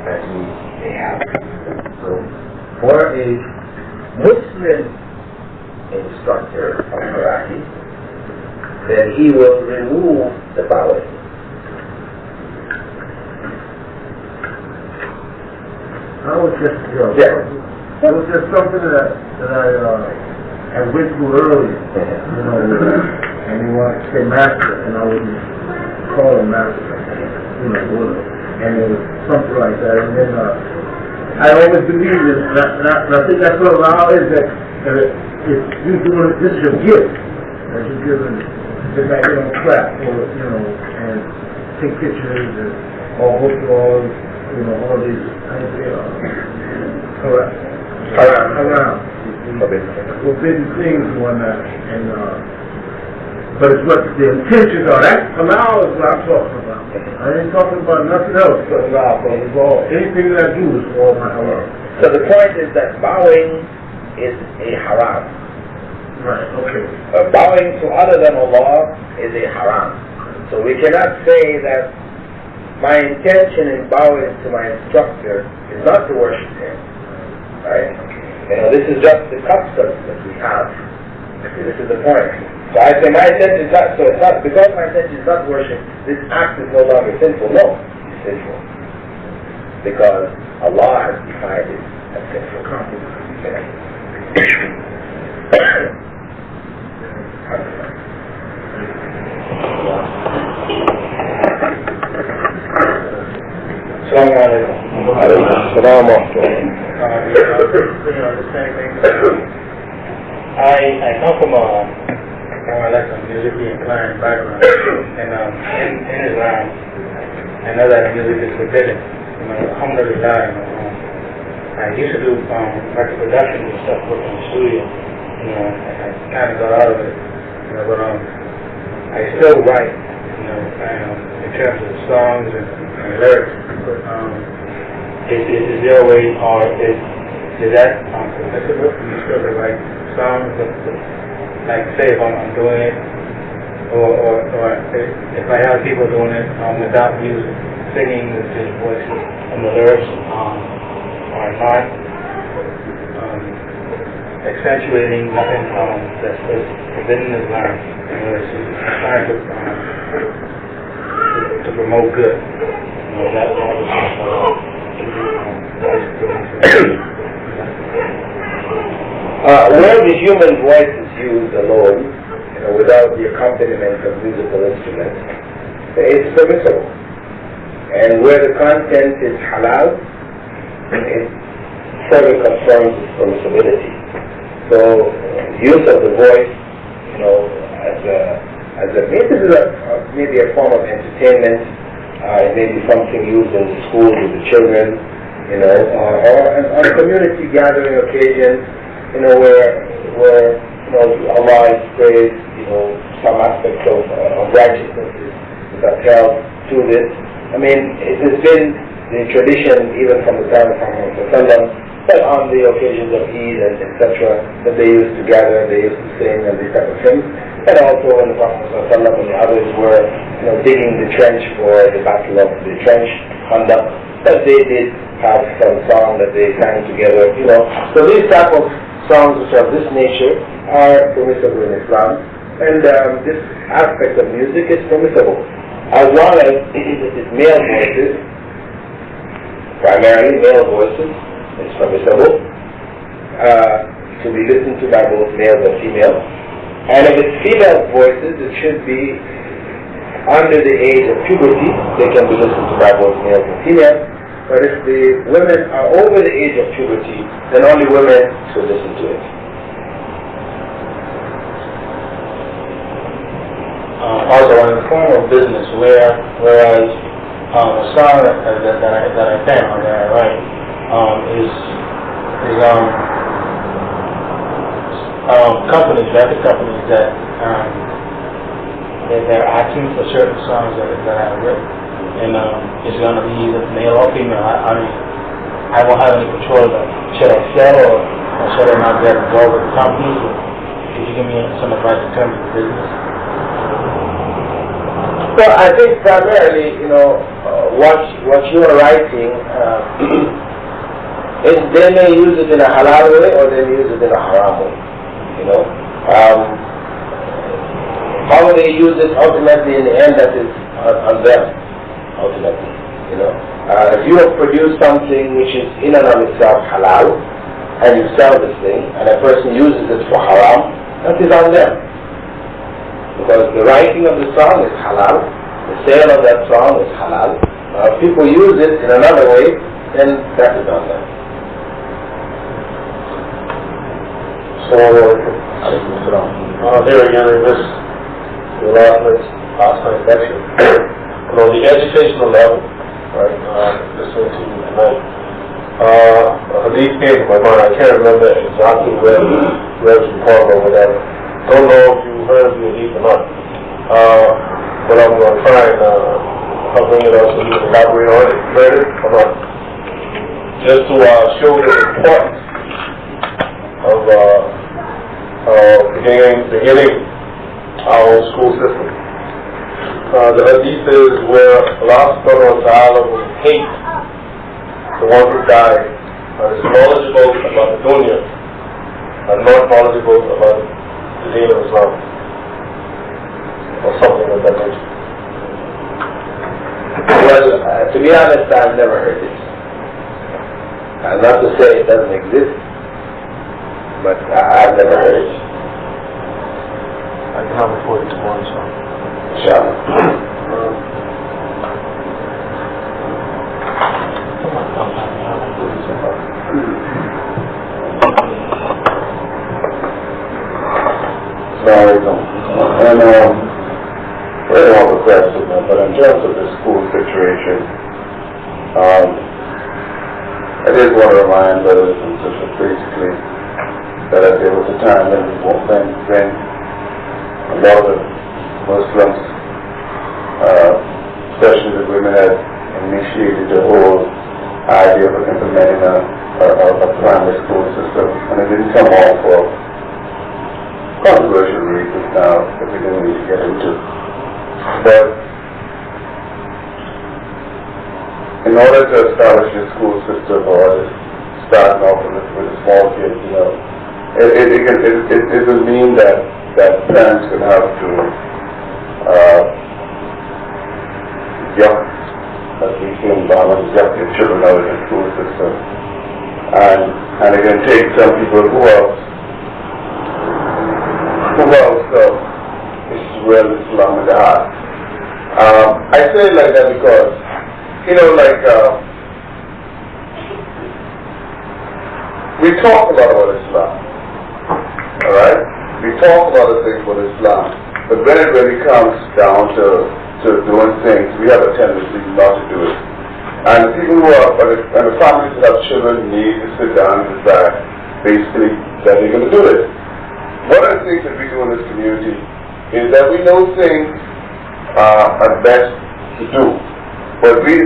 that they have. So for a Muslim instructor of karate, then he will remove the bowing. I was just, it was just something that I went through earlier, and he wanted to say master, and I wouldn't call him master, and it was something like that, and then I always believed it, and I think that's what allows is that if you doing it, this is your gift, that you're giving, just like clap, or, and take pictures, and all go through all these, around. Forbidden things and whatnot, and but it's what the intentions are. That halal is what I'm talking about. I ain't talking about nothing else but halal, but it's all, anything that I do is all my halal. So the point is that bowing is a haram. Right, okay. Bowing to other than Allah is a haram. So we cannot say that my intention in bowing to my instructor is not to worship him. Right? This is just the custom that we have. This is the point. So I say my intention is not, so it's not, because my intention is not worship, this act is no longer sinful. No, it's sinful. Because Allah has defined it as sinful. I come from more or less a musically inclined background, and in Islam, I know that music is forbidden. Alhamdulillah, I used to do record production and stuff, work in the studio. I kind of got out of it, but I still write, in terms of songs and lyrics. Is there a way, or is that permissible for you still to write songs, like say if I'm doing it, or if I have people doing it without music, singing with his voice and the lyrics are not accentuating nothing that's forbidden in Islam. It's trying to promote good. That's all. Where the human voice is used alone, without the accompaniment of musical instruments, it's permissible. And where the content is halal, it further confirms its permissibility. So, use of the voice, maybe a form of entertainment. It may be something used in the schools with the children, or on community gathering occasions, where Allah is praised, some aspects of righteousness is upheld through this. I mean, it has been the tradition even from the time of Muhammad that on the occasions of Eid and etc. that they used to gather, they used to sing and these type of things. And also when the Prophet and the others were digging the trench for the battle of the trench conduct, that they did have some song that they sang together, So these type of songs which are of this nature are permissible in Islam, and this aspect of music is permissible as long as it is male voices, primarily male voices. It's permissible to be listened to by both males and females. And if it's female voices, it should be under the age of puberty. They can be listened to by both males and females. But if the women are over the age of puberty, then only women should listen to it. Also, in the form of business, whereas a song that I pen or that I write is companies, record companies that they're asking for certain songs that I've written, and it's going to be either male or female. I won't have any control of that. Should I sell or should I not get involved with the companies? Could you give me some advice in terms of business? Well, I think primarily, what you are writing, they may use it in a halal way or they may use it in a haram way. You know, how they use it ultimately in the end, that is on them. Ultimately, you know, if you have produced something which is in and of itself halal, and you sell this thing, and a person uses it for haram, that is on them. Because the writing of the song is halal, the sale of that song is halal. If people use it in another way, then that is on them. So, here again in this last night's lecture, on the educational level, right, listening to you tonight, a hadith came to my mind. I can't remember exactly where it was called or whatever. Don't know if you heard the hadith or not. But I'm going to try and I'll bring it up so you can elaborate on it. Read it or not? Just to show the importance of beginning our own school system. The hadith is where Allah subhanahu wa ta'ala will hate the one who died and is knowledgeable about the dunya and not knowledgeable about the deen of Islam, or something of that nature. Well, to be honest, I've never heard it. Not to say it doesn't exist, but I've never heard it. I can have it for you tomorrow, so. Inshallah. And we don't have a question, but in terms of the school situation, I did want to remind brothers and sisters basically that there was a time when a lot of Muslims, especially the women, had initiated the whole idea of implementing a primary school system, and it didn't come off for controversial reasons now that we didn't need to get into. But in order to establish a school system or starting off with a small kid, you know, it will mean that parents will have to yuck, as we see in Bahama, yuck their children out of the school system. And it can take some people who else is well Islam in the heart. I say it like that because, you know, like, we talk a lot about Islam, alright? We talk a lot of things about Islam, but when it really comes down to doing things, we have a tendency not to do it. And people who are, and the families that have children need to sit down and decide, basically, that they're going to do it. One of the things that we do in this community is that we know things are best to do, but we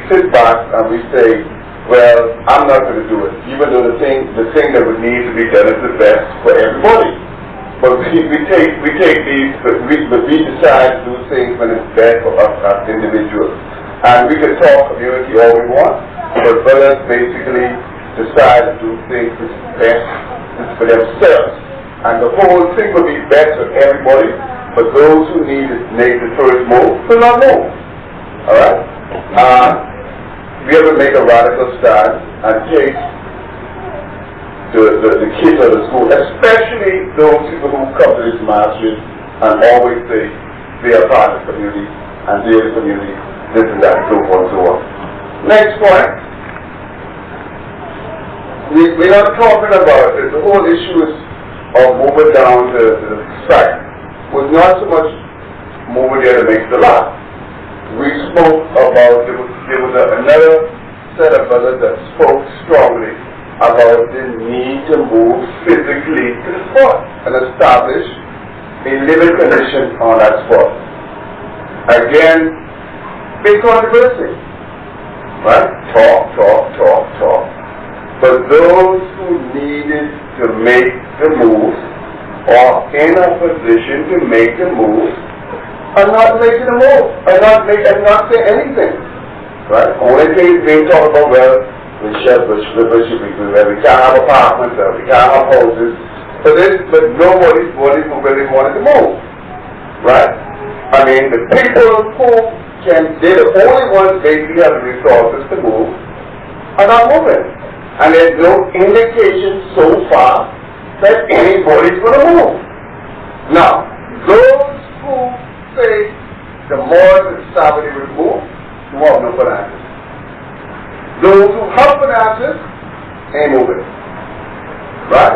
sit back and we say, well, I'm not going to do it, even though the thing that would need to be done is the best for everybody. But we decide to do things when it's best for us as individuals. And we can talk community all we want, but brothers basically decide to do things which is best for themselves. And the whole thing will be best for everybody, but those who need to make the first move will not move. Alright? We have to make a radical stand and take the kids of the school, especially those people who come to this masjid and always say they are part of the community and they are the community, this and that, so forth and so on. Next point. We're not talking about it. The whole issue is of moving down to the site was not so much moving there to make the lot. We spoke about, there was another set of brothers that spoke strongly about the need to move physically to the spot and establish a living condition on that spot. Again, big controversy. Right? Talk. But those who needed to make the move or in a position to make the move are not making the move, and not saying anything. right? Only thing being talked about, well, we can't have apartments, we can't have houses, but nobody's really wanted to move, right? I mean, the people who they're the only ones basically have the resources to move are not moving. And there's no indication so far that anybody's going to move. Now, those who say the more the stability will move, who have no finances. Those who have finances ain't moving. Right?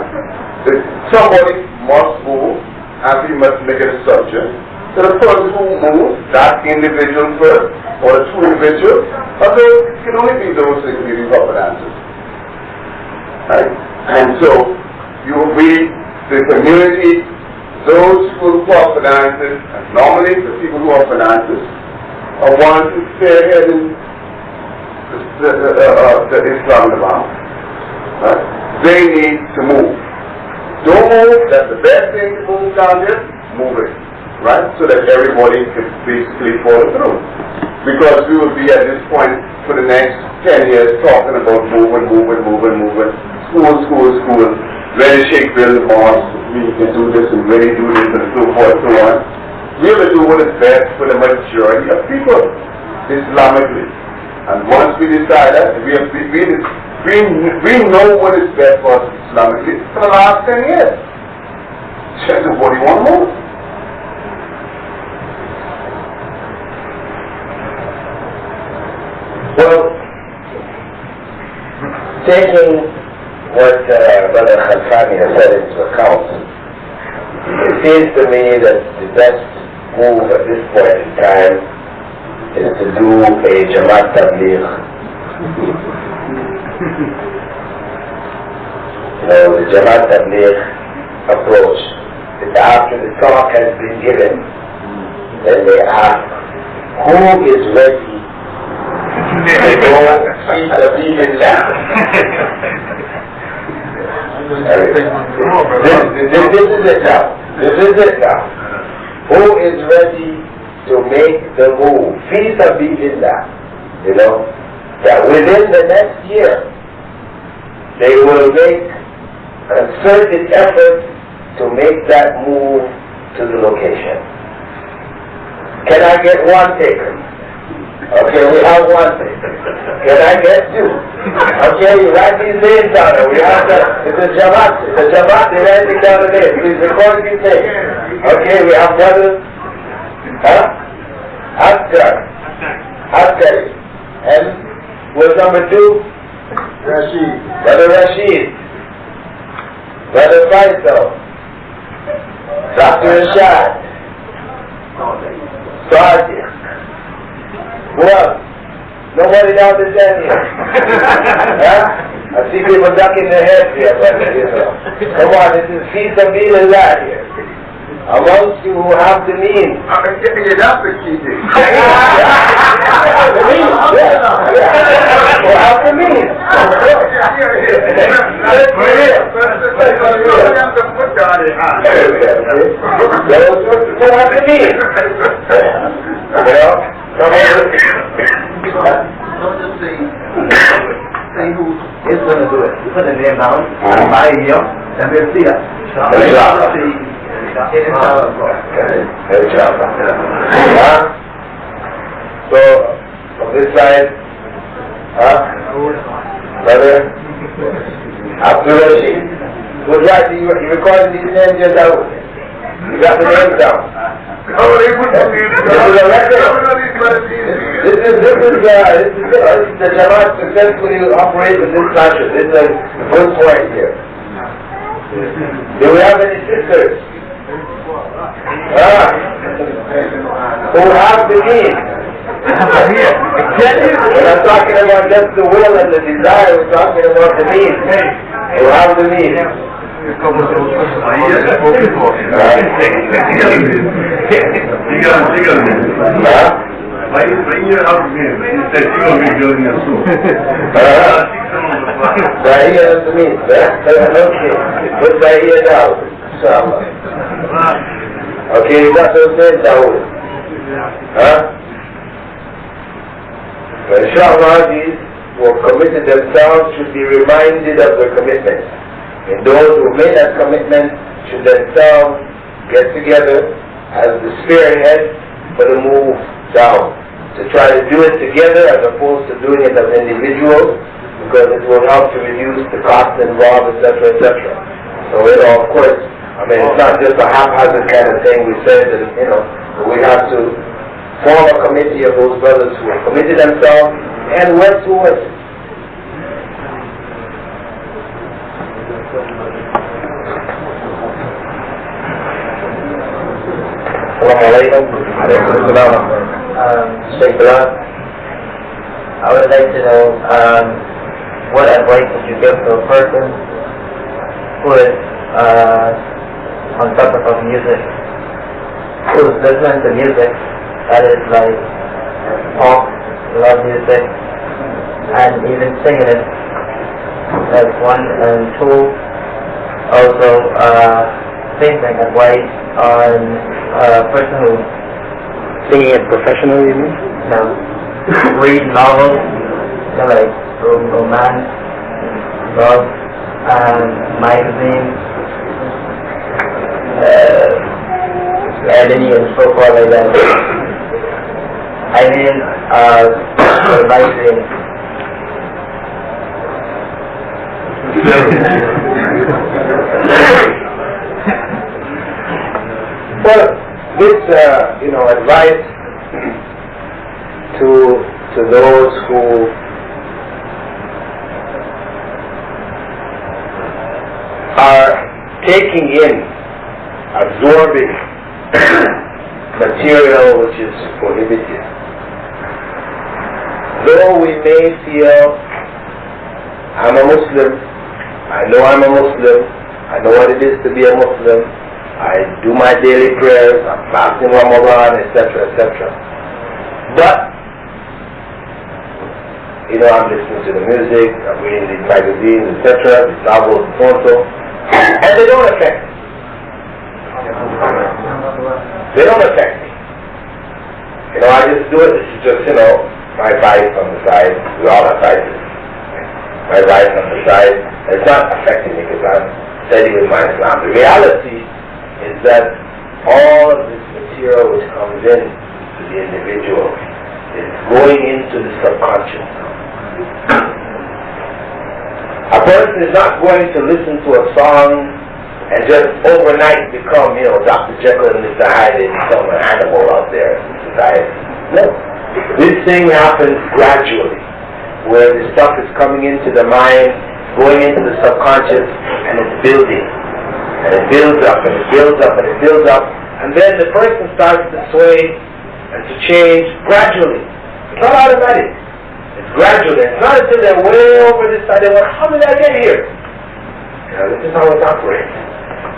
Somebody must move, and we must make an assumption. So the person who moves, that individual first, or the two individuals, or those can only be those that give you proper answers. Right? And so, you will be the community, those people who have finances, and normally the people who have finances, are ones who spearhead the Islam about. Right? They need to move. Don't move, that's the best thing to move down there, move it. Right? So that everybody can basically follow through. Because we will be at this point for the next 10 years talking about moving. School. Ready to shake build mosques, we can do this and ready to do this and so forth and so on. We will do what is best for the majority of people, Islamically. And once we decide that, we know what is best for us Islamically for the last 10 years. Just what do you want to move? Well, taking what Brother Khalfani has said into account, it seems to me that the best move at this point in time is to do a Jamaat Tabligh. The Jamaat Tabligh approach. After the talk has been given, then they ask, who is ready to go see the Bilal? This is it now. Who is ready to make the move? Fi sabilillah. That within the next year, they will make a concerted effort to make that move to the location. Can I get one taker? Okay, we have one taker. Can I get two? Okay, you write these names down there. We have it's a Jamaat, they write it down there. Please record these names. Okay, we have brother, Askar. And what's number two? Rashid. Brother Rashid. Brother Faisal. Dr. Rashad. Sadiq. Who else? Nobody down the stand here. I see people ducking their heads here, but come on, this is Fi Sabilillah here. Amongst you who have the means. That's the key thing. The means, who have the means. Who have the means. Don't just say who is going to do it. You put the name down, buy here, and we'll see it. So, from this side, brother, Abdul Rashid, who's right, you recorded these names yourself? You got the names down? This is a record. This is the Jamaat successfully operates in this country. This is a good point here. Do we have any sisters? Who have the need? We're not talking about just the will and the desire, we're talking about the need. Who have the need? Bahia doesn't mean that. Okay. Put Bahia down. Inshallah. Okay, you got those names down. So inshallah, these who have committed themselves should be reminded of their commitment. And those who made that commitment should themselves get together as the spearhead for the move down. To try to do it together as opposed to doing it as individuals, because it will help to reduce the cost involved, etc., etc. So, of course, it's not just a haphazard kind of thing. We said that, but we have to form a committee of those brothers who have committed themselves and work towards it. Sheikh Bilal, I would like to know what advice would you give to a person who is on top of music, who is listening to music that is like pop, love music, and even singing it. That's one, and two, also thinking advice on a person who Singing it professionally, you mean? read novels, like romance, love, and magazines, editing and so forth like that. I mean, advising. Well, this, advice to those who are taking in, absorbing material which is prohibited. Though we may feel, I'm a Muslim, I know I'm a Muslim, I know what it is to be a Muslim, I do my daily prayers, I'm fasting Ramadan, etc., etc. But, I'm listening to the music, I'm reading these magazines, etc., these novels, and so and they don't affect me. They don't affect me. I just do it, this is just, my vice on the side. We all have vices. My vice on the side. It's not affecting me because I'm steady with my Islam. The reality is that all of this material which comes in to the individual is going into the subconscious. A person is not going to listen to a song and just overnight become, Dr. Jekyll and Mr. Hyde and become an animal out there in society. No. This thing happens gradually, where the stuff is coming into the mind, going into the subconscious, and it's building. And it builds up, and it builds up, and it builds up, and then the person starts to sway and to change gradually. It's not automatic. It's gradual. It's not until they're way over this side, they're like, how did I get here? This is how it operates.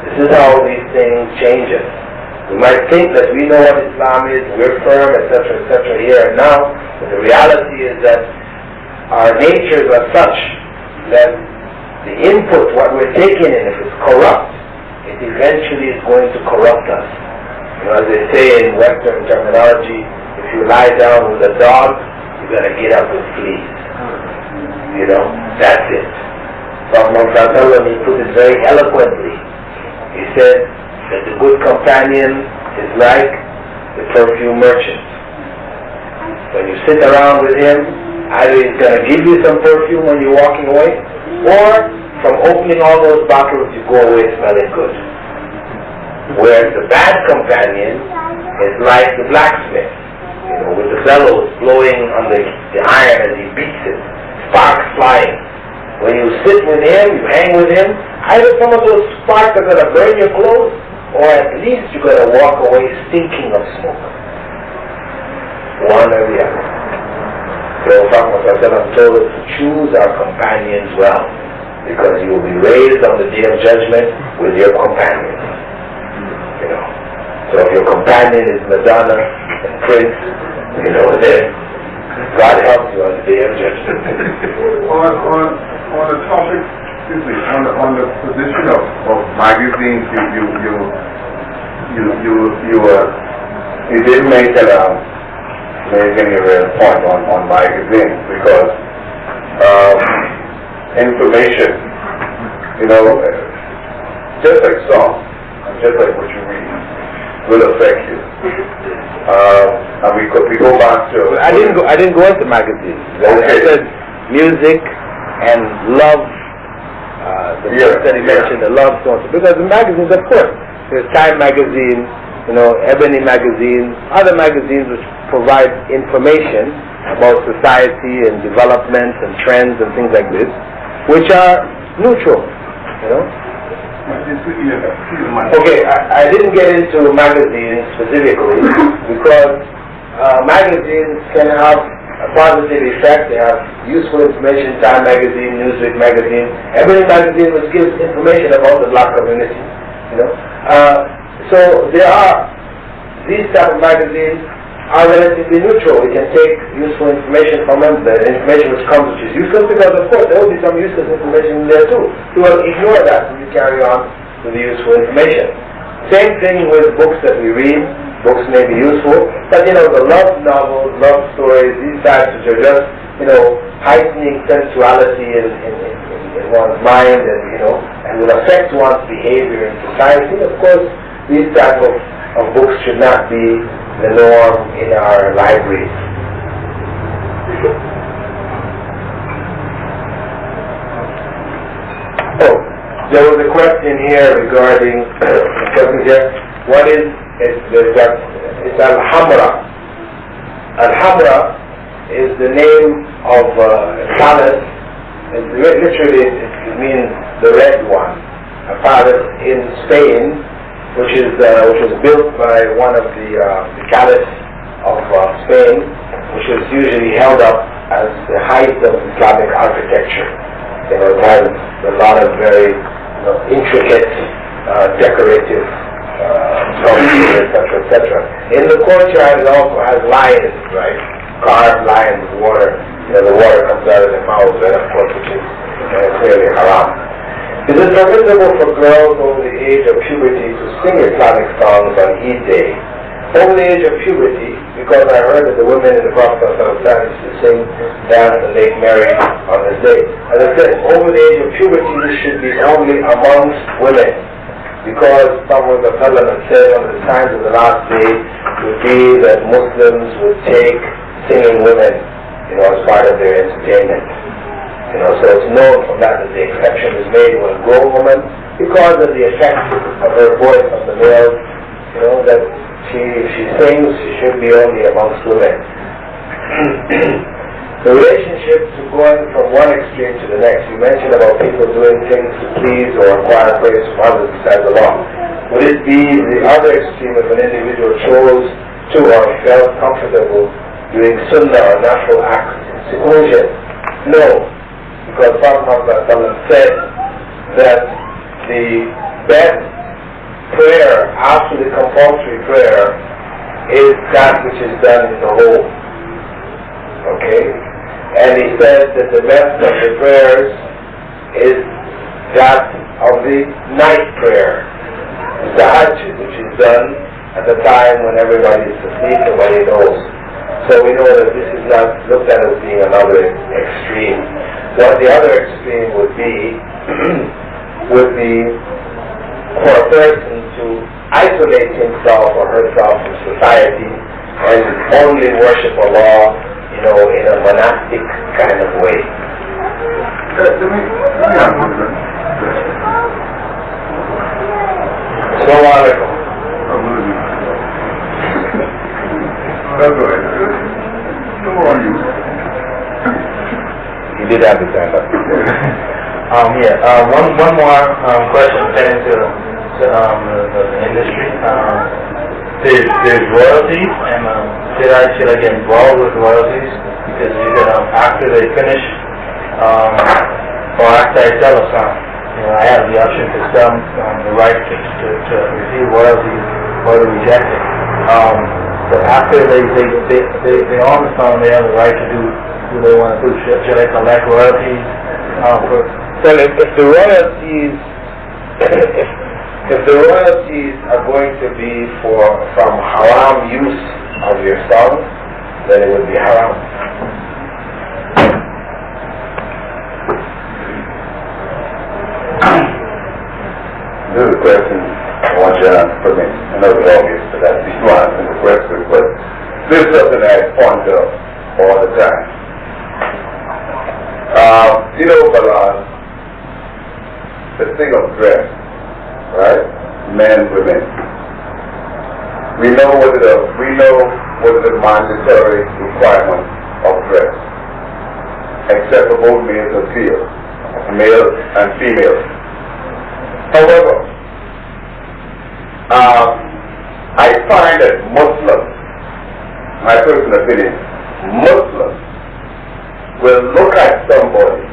This is how these things change us. We might think that we know what Islam is, we're firm, etc., here and now, but the reality is that our natures are such that the input, what we're taking in, if it's corrupt, it eventually is going to corrupt us. As they say in Western terminology, if you lie down with a dog, you gotta get up and flee. That's it. Prophet he put it very eloquently. He said that the good companion is like the perfume merchant. When you sit around with him, either he's going to give you some perfume when you're walking away, or from opening all those bottles you go away smelling good. Whereas the bad companion is like the blacksmith, with the bellows blowing on the iron as he beats it, sparks flying. When you sit with him, you hang with him, either some of those sparks are going to burn your clothes, or at least you're going to walk away stinking of smoke. One or the other. So Prophet told us to choose our companions well, because you will be raised on the day of judgment with your companions. So if your companion is Madonna and Prince, then God helps you on the day of judgment. On the topic, on the position of magazines, you did make a making a real point on magazines, because information, you know, just like songs, just like what you read, will affect you. And we go back to. I didn't go into magazines. Okay. I said music and love. The book that he mentioned, the love songs. Because the magazines, of course, there's Time magazine, you know, Ebony magazine, other magazines which provide information about society and developments and trends and things like this, which are neutral, you know. Okay, I didn't get into magazines specifically because magazines can have a positive effect. They have useful information. Time magazine, Newsweek magazine, Ebony magazine, which gives information about the black community, you know. So there are, these type of magazines are relatively neutral. We can take useful information from them, the information which comes which is useless, because of course there will be some useless information in there too. You will ignore that when you carry on with the useful information. Same thing with books that we read. Books may be useful, but you know, the love novels, love stories, these types which are just, you know, heightening sensuality in one's mind, and you know, and will affect one's behavior in society. Of course, these type of books should not be the norm in our libraries. Oh, there was a question here regarding what is it's Al-Hamra. Al-Hamra is the name of a palace. Literally, it means the red one. A palace in Spain, which was built by one of the caliphs of Spain, which is usually held up as the height of Islamic architecture. You know, it has a lot of very intricate, decorative sculpture, etc. In the courtyard, it also has lions, right? Carved lions with water. You know, the water comes out of their mouths, right? Of course, which is clearly haram. Is it permissible for girls over the age of puberty to sing Islamic songs on Eid Day? Over the age of puberty, because I heard that the women in the Prophet used to sing, dance, and make merry on this day. As I said, over the age of puberty, this should be only amongst women. Because Prophet had said one of the signs of the last day would be that Muslims would take singing women, you know, as part of their entertainment. You know, so it's known from that the exception is made when a grown woman, because of the effect of her voice on the male, you know, that if she sings, she should be only amongst women. The relationship to going from one extreme to the next. You mentioned about people doing things to please or acquire praise from others besides Allah. Would it be the other extreme if an individual chose to or felt comfortable doing sunnah or natural acts in seclusion? No. Because Prophet said that the best prayer after the compulsory prayer is that which is done in the home. Okay? And he said that the best of the prayers is that of the night prayer, the tahajjud, which is done at the time when everybody is asleep and when he knows. So we know that this is not looked at as being another extreme. What the other extreme would be for a person to isolate himself or herself from society and only worship Allah, you know, in a monastic kind of way. Assalamu alaikum. You did have to stand up. One more question pertaining to the industry. There's royalties, and should I get involved with royalties? Because you can, after they finish, or after I sell a song, you know, I have the option to sell the right to receive royalties or to reject it. But after they own the song, they have the right to do what they want to do. Should I collect royalties? Well, if the royalties, if the royalties are going to be from haram use of your song, then it would be haram. This is a question I want you to answer for me. I know the audience, but that's you answering the question, but this is something I ponder all the time. You know, Bilal, the thing of dress, right? Men, women. We know what are the mandatory requirements of dress, except for both males and females, male and female. However, I find that Muslims, my personal opinion, Muslims will look at somebody,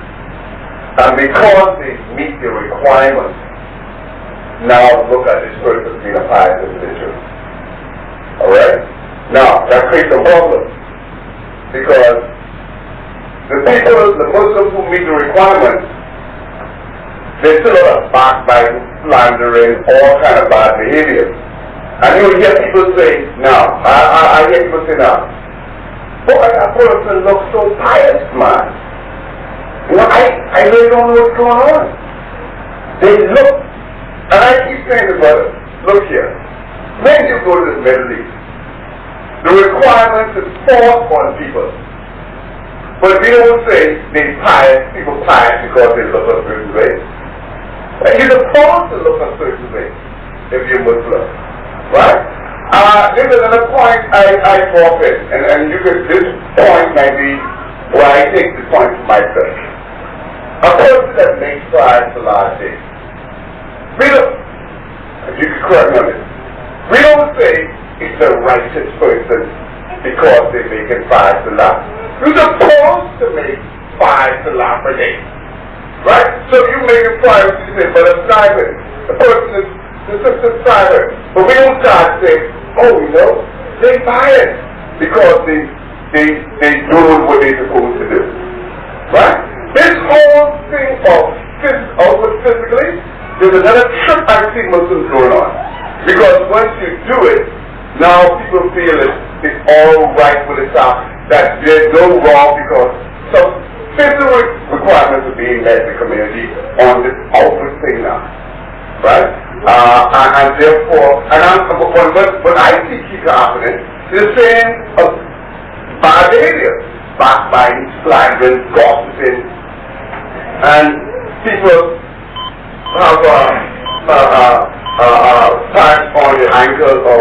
and because they meet the requirements, now look at this person being a pious individual. Alright? Now, that creates a problem, because the Muslims who meet the requirements, there's still a lot of backbiting, slandering, all kind of bad behavior. And you will hear people say, now, I hear people say now, boy, that person looks so pious, man. You know, I really don't know what's going on. They look, and I keep saying to brothers, look here, when you go to the Middle East, the requirements is forced on people. But we don't say people pious because they look a certain way. And you're supposed to look a certain way if you're Muslim. Right? This is another point I forfeit, and this point might be where I take the point for myself. A person that makes 5 Salah days, we don't, you can correct me on this, we don't say it's a righteous person because they're making 5 Salah. You're supposed to make 5 Salah per day. Right? So you make a 5, you say, but a private, the person is just a private. But we don't start saying, oh, you know, they're biased because they doing what they're supposed to do. Right? This whole thing of physically, there's another trick I see Muslims going on. Because once you do it, now people feel it's all right with itself, that there's no wrong because some physical requirements are being met in the community on this outward thing now. Right? And therefore, what I see keep happening is the same bad behavior, backbiting, slandering, gossiping, and people have pants on the ankles or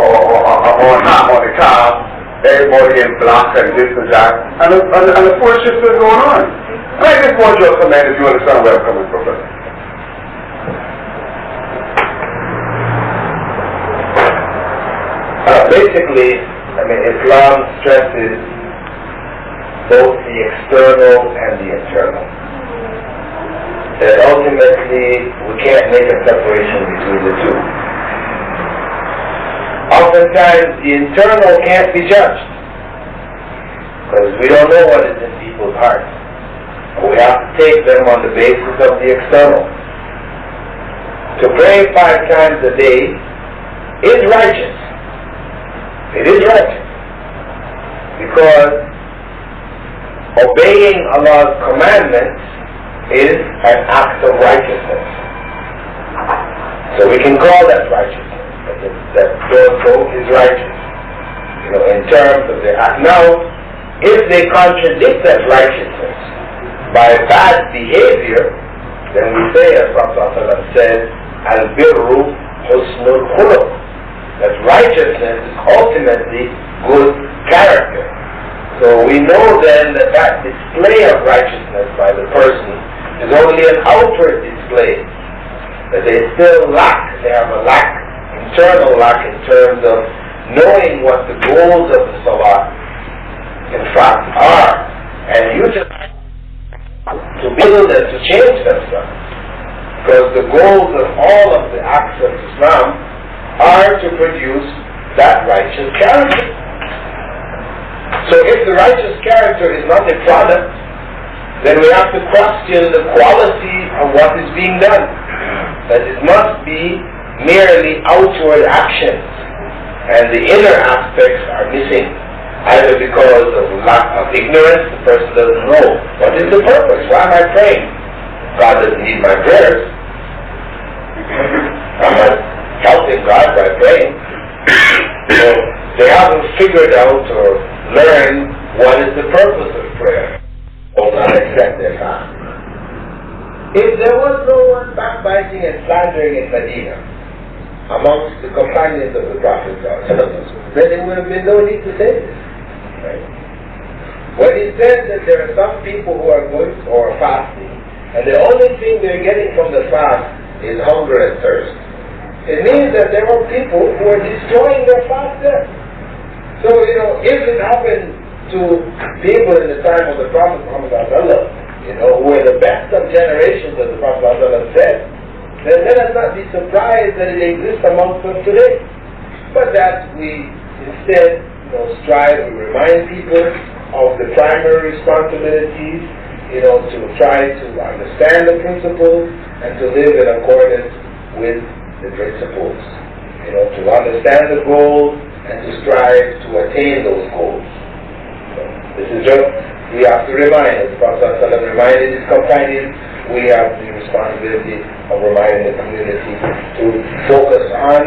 hat on the calf, everybody in black and this and that, and the poor shit is going on. And I just want your comment if you understand where I'm coming from. Basically, I mean, Islam stresses both the external and the internal. That ultimately we can't make a separation between the two. Oftentimes the internal can't be judged because we don't know what is in people's hearts. We have to take them on the basis of the external. To pray 5 times a day is righteous. It is righteous because obeying Allah's commandments is an act of righteousness. So we can call that righteousness. That so is righteous. You know, in terms of the act. Now, if they contradict that righteousness by bad behavior, then we say, as Prophet said, al-birru husnul khuluq. That righteousness is ultimately good character. So we know then that display of righteousness by the person is only an outward display. That they still lack, they have a lack, internal lack in terms of knowing what the goals of the Salah in fact are. And you just to build and to change that stuff. Because the goals of all of the acts of Islam are to produce that righteous character. So if the righteous character is not a product, then we have to question the quality of what is being done. That it must be merely outward actions, and the inner aspects are missing. Either because of lack of ignorance, the person doesn't know what is the purpose. Why am I praying? God doesn't need my prayers. I'm not helping God by praying. So they haven't figured out or learned what is the purpose of prayer. Will not accept their fast. If there was no one backbiting and slandering in Medina amongst the companions of the Prophet, then there would have been no need to say this. Right? When he said that there are some people who are going or fasting, and the only thing they're getting from the fast is hunger and thirst, it means that there were people who are destroying their fast there. So, if it happened to people in the time of the Prophet Muhammad, who were the best of generations, as the Prophet said, then let us not be surprised that it exists amongst us today. But that we instead strive to remind people of the primary responsibilities, to try to understand the principles and to live in accordance with the principles. To understand the goals and to strive to attain those goals. This is just, we have to remind, as the Prophet ﷺ reminded his companions, we have the responsibility of reminding the community to focus on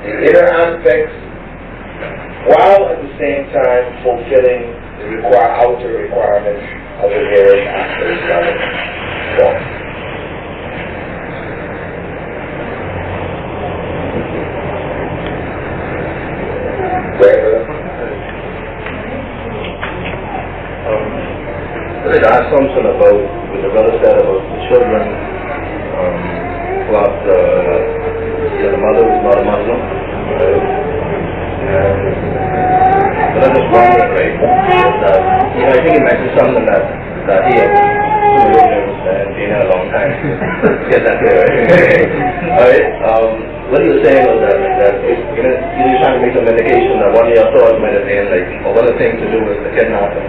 the inner aspects while at the same time fulfilling the outer requirements of the various aspects of it. I think I asked something about what the brother said about the children, about the mother who's not a Muslim. But I'm just wondering, right, that, I think he mentioned something that he had been in a long time. Get that clear, right? Alright, what he was saying was that he was trying to make some indication that one of your thoughts might have been, or one of the things to do was to kidnap him,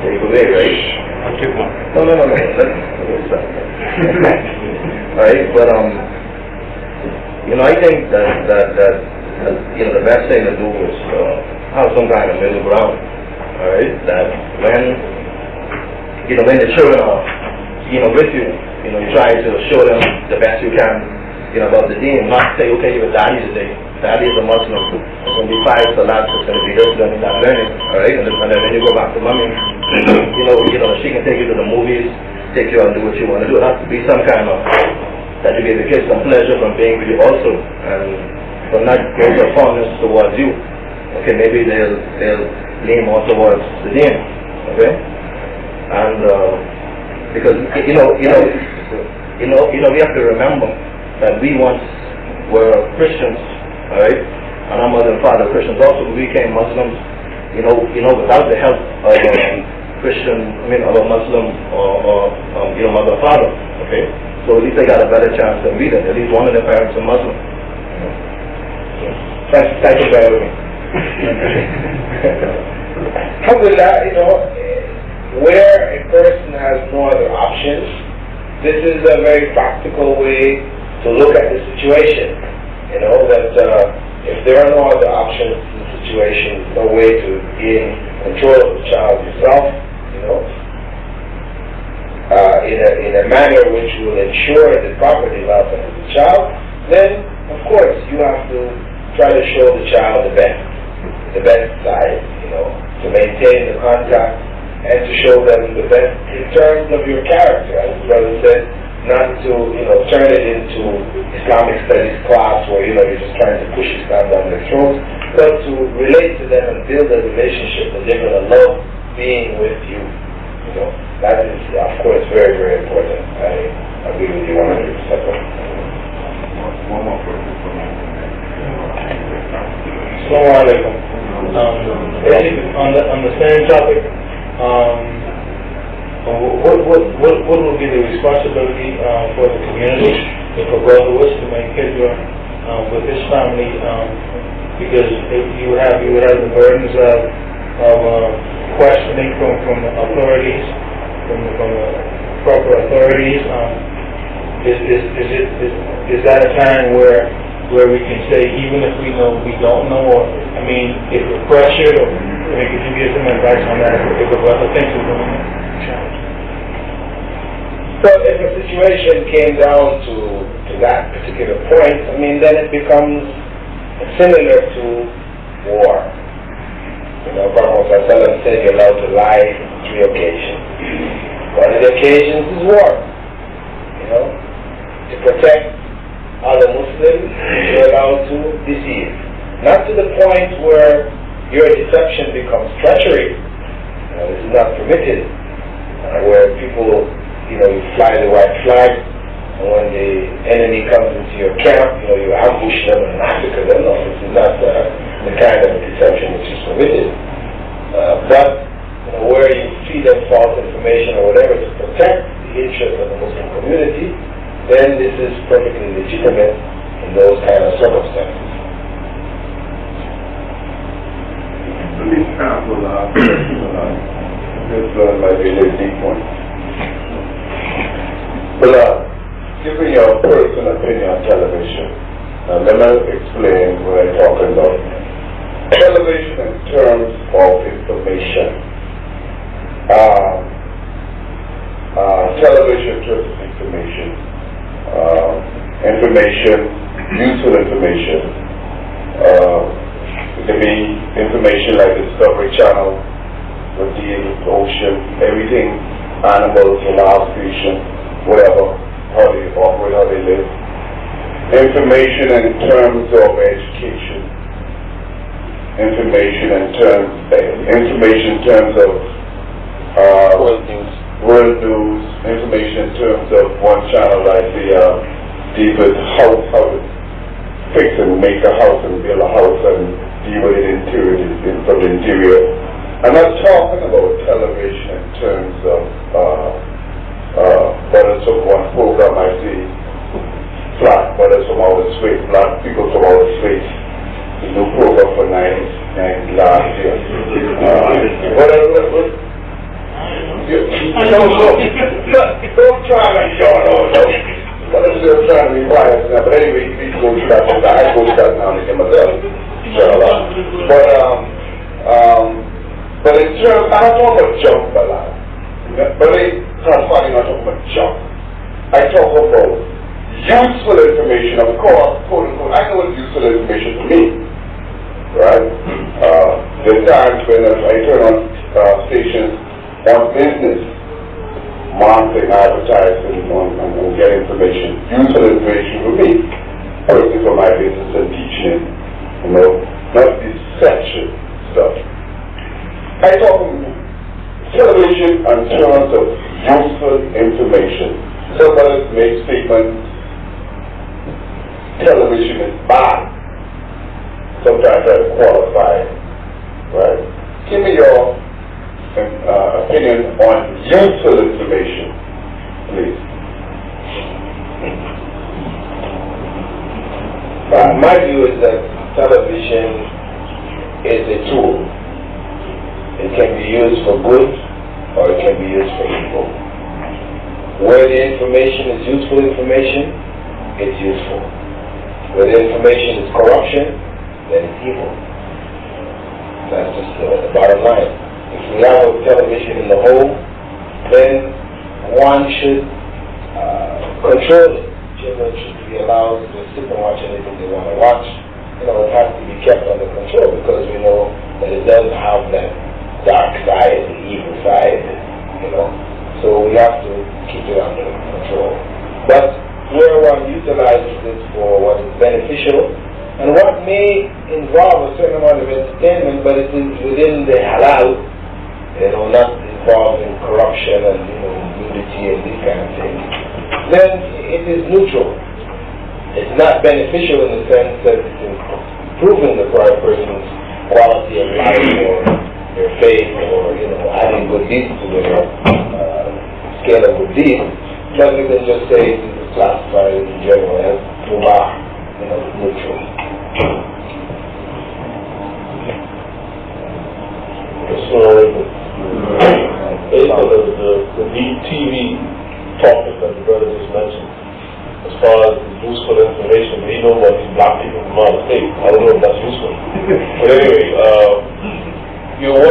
take away, right? No. Alright, but I think that the best thing to do is have some kind of middle ground. Alright, that when the children are with you, you try to show them the best you can about the deen, not say, okay, your daddy today. Daddy is a Muslim. It's going to be 5 salats, it's going to be this, learning that, learning. Alright, and then when you go back to mommy, she can take you to the movies, take you out and do what you want to do. It has to be some kind of, that you give the kids some pleasure from being with you also, and from not going to fondness towards you. Okay, maybe they'll lean more towards the deen. Okay? And, because, we have to remember that we once were Christians, alright, and our mother and father were Christians also. We became Muslims, without the help of of a Muslim or mother and father, okay? So at least they got a better chance than we did. At least one of their parents are Muslim. Thank you for having me. Alhamdulillah, where a person has no other options, this is a very practical way to look at the situation. That if there are no other options in the situation, no way to gain control of the child yourself, in a manner which will ensure the proper development of the child, then of course you have to try to show the child the best side, to maintain the contact and to show them the best in terms of your character. As the brother said, not to turn it into Islamic studies class where you're just trying to push Islam down their throats, but to relate to them and build a relationship and live in a love being with you. That is, of course, very, very important. I agree with you 100%. One more question. Assalamu alaikum. On the same topic, what will be the responsibility for the community if a brother was to make hijrah with his family? Because you would have the burdens of questioning from the authorities, from the proper authorities. Is that a time where we can say, even if we know we don't know, or if we're pressured or Could you give some advice on that? Because I think we're going to challenge. So if a situation came down to that particular point, I mean, then it becomes similar to war. You know, Prophet ﷺ said you're allowed to lie on 3 occasions. One of the occasions is war. You know, to protect other Muslims, you're allowed to deceive. Not to the point where your deception becomes treachery. You know, this is not permitted. Where people, you know, you fly the white flag, and when the enemy comes into your camp, you know, you ambush them and massacre them. No, this is not the kind of deception which is permitted. But, you know, where you feed them false information or whatever to protect the interest of the Muslim community, then this is perfectly legitimate in those kind of circumstances. Let me sample this might be a little deep one. Bilal, give me your personal opinion on television. Now let me explain what I'm talking about. Television in terms of information. Television in terms of information. Useful information. It can be information like Discovery Channel, what deals with the ocean, everything, animals, wild creation, whatever, how they operate, how they live. Information in terms of education. Information in terms of world news. Information in terms of one channel like the deepest house, how to fix and make a house and build a house and deal with it from the interior. I'm not talking about television in terms of brothers from one program I see, black brothers from outer space, black people from outer space. The new program for 9 last year. Don't try like y'all know. But I'm still trying to be quiet now. But anyway, you need to go through that. I go through that now and again myself. But in terms, I'm not talking about junk, Bilal. But I'm not talking about junk. I talk about useful information, of course, quote unquote. I know it's useful information for me, right? There's times when I turn on stations on business, marketing, advertising, and get information, useful information for me, personally for my business and teaching, you know, not deception stuff. I talk about television in terms of useful information. Somebody makes statements, television is bad. Sometimes I qualify it, right? Give me your opinion on useful information, please. My view is that television is a tool. It can be used for good or it can be used for evil. Where the information is useful information, it's useful. Where the information is corruption, then it's evil. That's just the bottom line. If we have a television in the home, then one should control it. Children should be allowed to sit and watch anything they want to watch. You know, it has to be kept under control because we know that it does have that dark side, the evil side, you know. So we have to keep it under control. But where one utilizes it for what is beneficial and what may involve a certain amount of entertainment, but it is within the halal, you know, not involving corruption and, you know, nudity and these kind of things, then it is neutral. It's not beneficial in the sense that it's improving the person's quality of life or their faith or, you know, adding good deeds to their scale of good deeds, but we can just say it is classified in general as mubah, you know, neutral. So, based on the TV topic that the brother just mentioned, as far as useful information, we know what these black people from out of state. I don't know if that's useful. But anyway, you're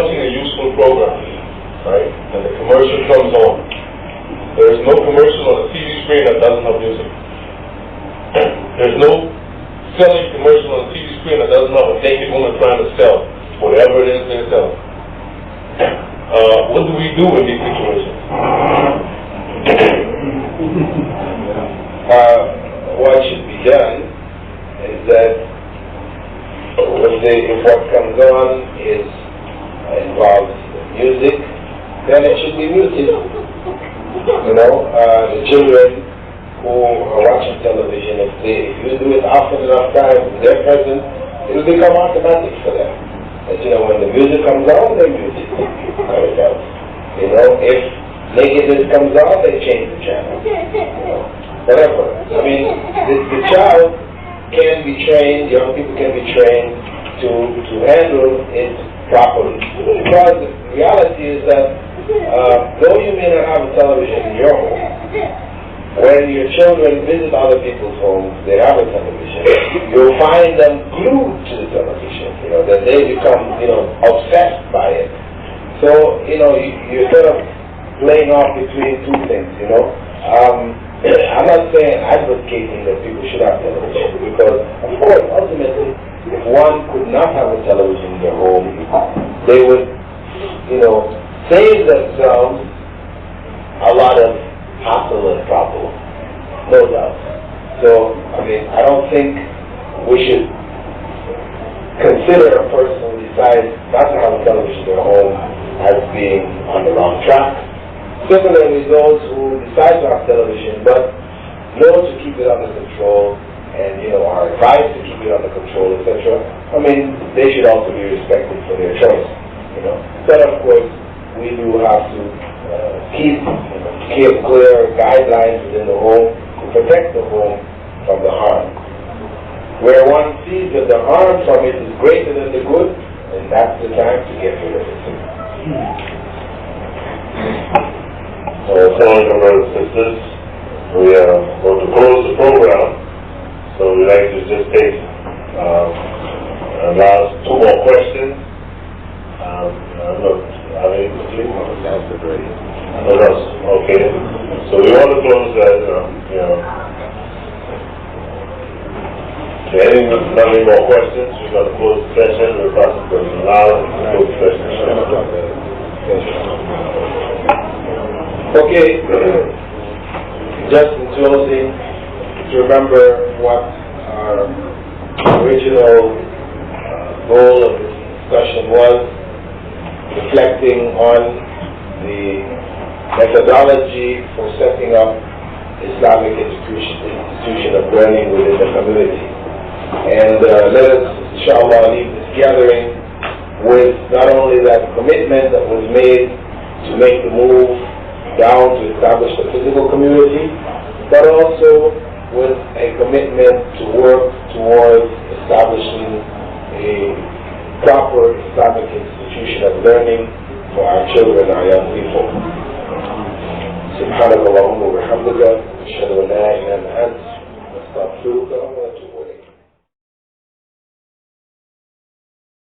doesn't have music. There's no selling commercial on the TV screen that doesn't have a naked woman trying to sell whatever it is they're selling. What do we do in these situations? What should be done is that if what comes on involves music, then it should be muted. You know, the children who are watching television, if you do it often enough times, they're present, it will become automatic for them. But you know, when the music comes on, they mute it. You know, if nakedness comes on, they change the channel. You know, whatever. I mean, the child can be trained, young people can be trained to handle it properly. Because the reality is that though you may not have a television in your home, when your children visit other people's homes, they have a television, you'll find them glued to the television, you know, that they become, you know, obsessed by it. So, you know, you're sort of playing off between two things, you know. I'm not saying advocating that people should have television, because, of course, ultimately, if one could not have a television in their home, they would, you know, save themselves a lot of hassle and problem, no doubt. So, I mean, I don't think we should consider a person who decides not to have a television in their home as being on the wrong track. Similarly, those who decide to have television but know to keep it under control and, you know, are advised to keep it under control, etc., I mean, they should also be respected for their choice, you know. But, of course, we do have to keep clear guidelines within the home to protect the home from the harm. Where one sees that the harm from it is greater than the good, then that's the time to get rid of it. Assalamualaikum, brothers and sisters. We are going to close the program, so we'd like to just take last two more questions. Okay. So we want to close that, you know. Any more questions? We're going to close the session. We're about to allow to close the session. Okay, just in closing, to remember what our original goal of this discussion was, reflecting on the methodology for setting up Islamic institution of learning within the community. And let us, inshallah, leave this gathering with not only that commitment that was made to make the move down to establish the physical community, but also with a commitment to work towards establishing a proper Islamic institution of learning for our children, our young people. سبحانك اللهم وبحمدك أشهد أن لا إله إلا أنت أستغفرك